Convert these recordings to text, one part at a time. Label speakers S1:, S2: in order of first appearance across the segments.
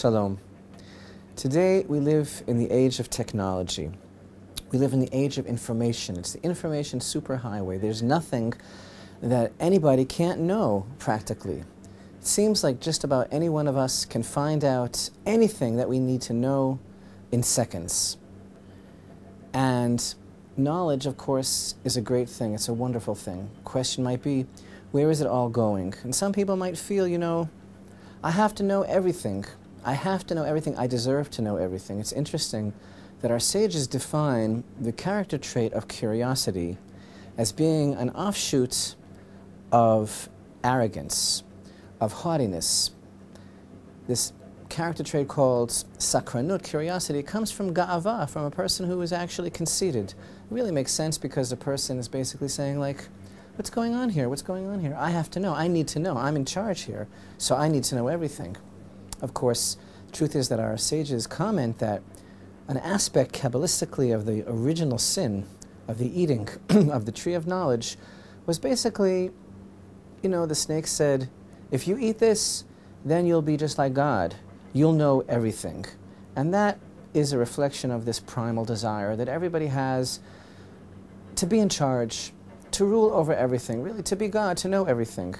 S1: Shalom. Today we live in the age of technology. We live in the age of information. It's the information superhighway. There's nothing that anybody can't know, practically. It seems like just about any one of us can find out anything that we need to know in seconds. And knowledge, of course, is a great thing. It's a wonderful thing. Question might be, where is it all going? And some people might feel, I have to know everything. I have to know everything. I deserve to know everything. It's interesting that our sages define the character trait of curiosity as being an offshoot of arrogance, of haughtiness. This character trait called sakranut, curiosity, comes from ga'ava, from a person who is actually conceited. It really makes sense because the person is basically saying, what's going on here? What's going on here? I have to know. I need to know. I'm in charge here, so I need to know everything. Of course, the truth is that our sages comment that an aspect Kabbalistically of the original sin of the eating of the tree of knowledge was basically, the snake said, if you eat this, then you'll be just like God. You'll know everything. And that is a reflection of this primal desire that everybody has to be in charge, to rule over everything, really to be God, to know everything.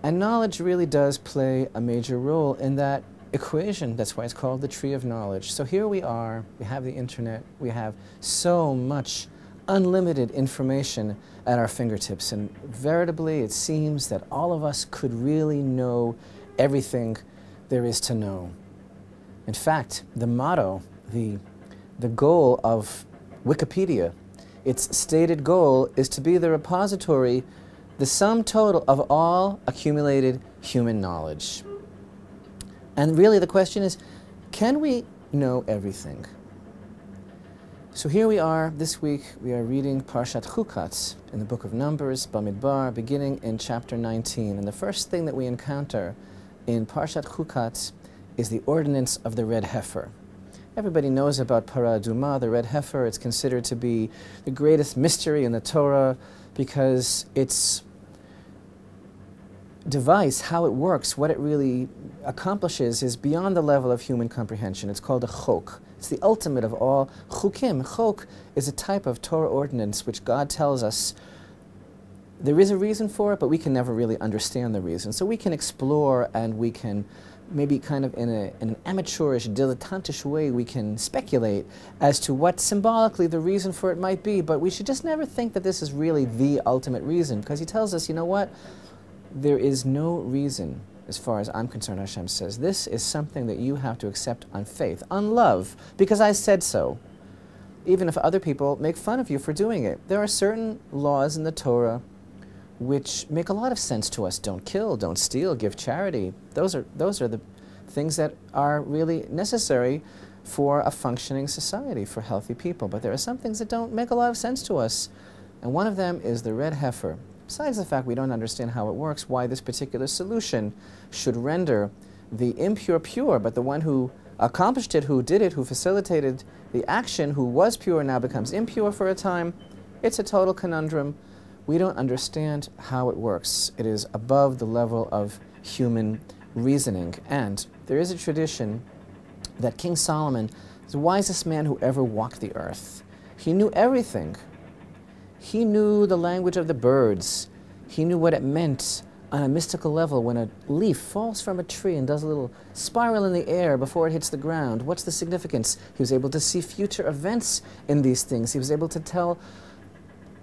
S1: And knowledge really does play a major role in that equation. That's why it's called the tree of knowledge. So here we are, we have the internet, we have so much unlimited information at our fingertips, and veritably it seems that all of us could really know everything there is to know. In fact, the motto, the goal of Wikipedia, its stated goal is to be the repository, the sum total of all accumulated human knowledge. And really the question is, can we know everything? So here we are, this week we are reading Parashat Chukat in the book of Numbers, Bamidbar, beginning in chapter 19. And the first thing that we encounter in Parashat Chukat is the ordinance of the red heifer. Everybody knows about Parah Adumah, the red heifer. It's considered to be the greatest mystery in the Torah because its device, how it works, what it really accomplishes is beyond the level of human comprehension. It's called a chok. It's the ultimate of all chukim. Chok is a type of Torah ordinance which God tells us there is a reason for it, but we can never really understand the reason. So we can explore and we can maybe kind of in an amateurish, dilettantish way, we can speculate as to what symbolically the reason for it might be, but we should just never think that this is really the ultimate reason, because he tells us, what? There is no reason, as far as I'm concerned, Hashem says. This is something that you have to accept on faith, on love, because I said so. Even if other people make fun of you for doing it. There are certain laws in the Torah which make a lot of sense to us. Don't kill, don't steal, give charity. Those are the things that are really necessary for a functioning society, for healthy people. But there are some things that don't make a lot of sense to us. And one of them is the red heifer. Besides the fact we don't understand how it works, why this particular solution should render the impure pure, but the one who accomplished it, who did it, who facilitated the action, who was pure now becomes impure for a time, it's a total conundrum. We don't understand how it works. It is above the level of human reasoning. And there is a tradition that King Solomon is the wisest man who ever walked the earth. He knew everything. He knew the language of the birds. He knew what it meant on a mystical level when a leaf falls from a tree and does a little spiral in the air before it hits the ground. What's the significance? He was able to see future events in these things. He was able to tell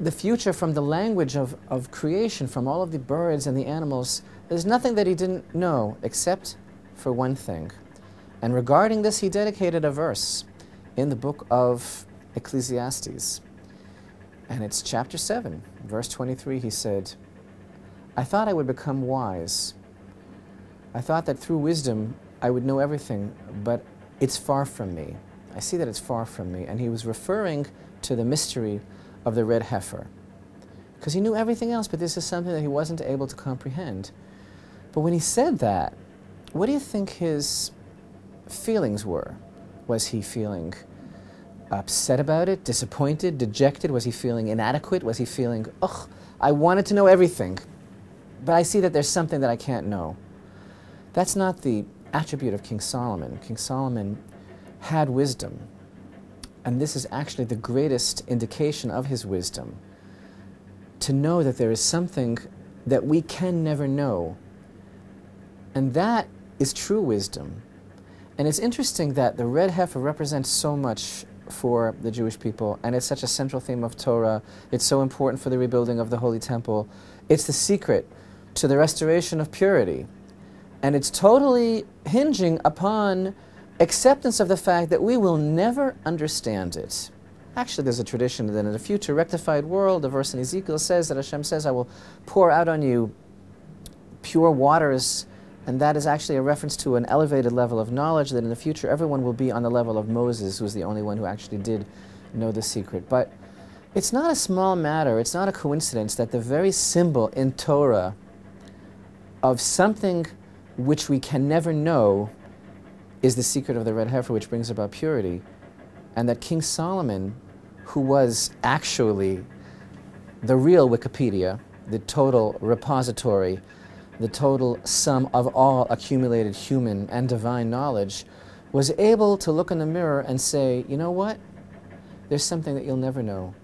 S1: the future from the language of creation, from all of the birds and the animals. There's nothing that he didn't know except for one thing. And regarding this, he dedicated a verse in the book of Ecclesiastes. And it's chapter 7, verse 23. He said, I thought I would become wise. I thought that through wisdom I would know everything, but it's far from me. I see that it's far from me. And he was referring to the mystery of the red heifer. Because he knew everything else, but this is something that he wasn't able to comprehend. But when he said that, what do you think his feelings were? Was he feeling upset about it, disappointed, dejected? Was he feeling inadequate? Was he feeling, ugh, I wanted to know everything, but I see that there's something that I can't know? That's not the attribute of King Solomon. King Solomon had wisdom, and this is actually the greatest indication of his wisdom, to know that there is something that we can never know, and that is true wisdom. And it's interesting that the red heifer represents so much for the Jewish people, and it's such a central theme of Torah. It's so important for the rebuilding of the Holy Temple. It's the secret to the restoration of purity. And it's totally hinging upon acceptance of the fact that we will never understand it. Actually, there's a tradition that in a future rectified world, the verse in Ezekiel says that Hashem says, I will pour out on you pure waters, and that is actually a reference to an elevated level of knowledge, that in the future everyone will be on the level of Moses, who was the only one who actually did know the secret. But it's not a small matter, it's not a coincidence that the very symbol in Torah of something which we can never know is the secret of the red heifer, which brings about purity, and that King Solomon, who was actually the real Wikipedia, the total repository, the total sum of all accumulated human and divine knowledge, was able to look in the mirror and say, you know what? There's something that you'll never know.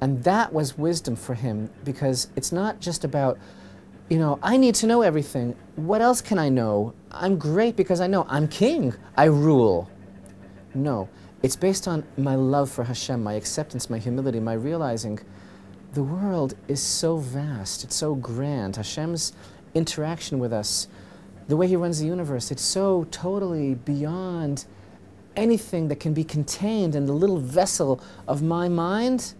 S1: And that was wisdom for him, because it's not just about, you know, I need to know everything. What else can I know? I'm great because I know. I'm king. I rule. No. It's based on my love for Hashem, my acceptance, my humility, my realizing the world is so vast, it's so grand. Hashem's interaction with us, the way he runs the universe, it's so totally beyond anything that can be contained in the little vessel of my mind,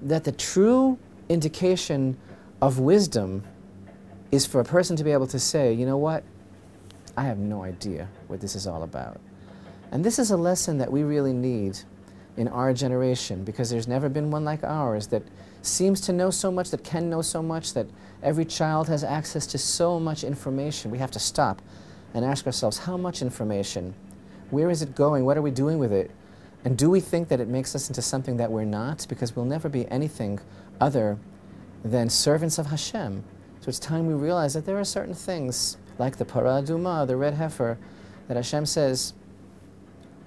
S1: that the true indication of wisdom is for a person to be able to say, you know what, I have no idea what this is all about. And this is a lesson that we really need in our generation, because there's never been one like ours that seems to know so much, that can know so much, that every child has access to so much information. We have to stop and ask ourselves, how much information? Where is it going? What are we doing with it? And do we think that it makes us into something that we're not? Because we'll never be anything other than servants of Hashem. So it's time we realize that there are certain things, like the Parah Adumah, the red heifer, that Hashem says,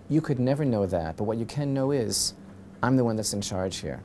S1: you could never know that, but what you can know is, I'm the one that's in charge here.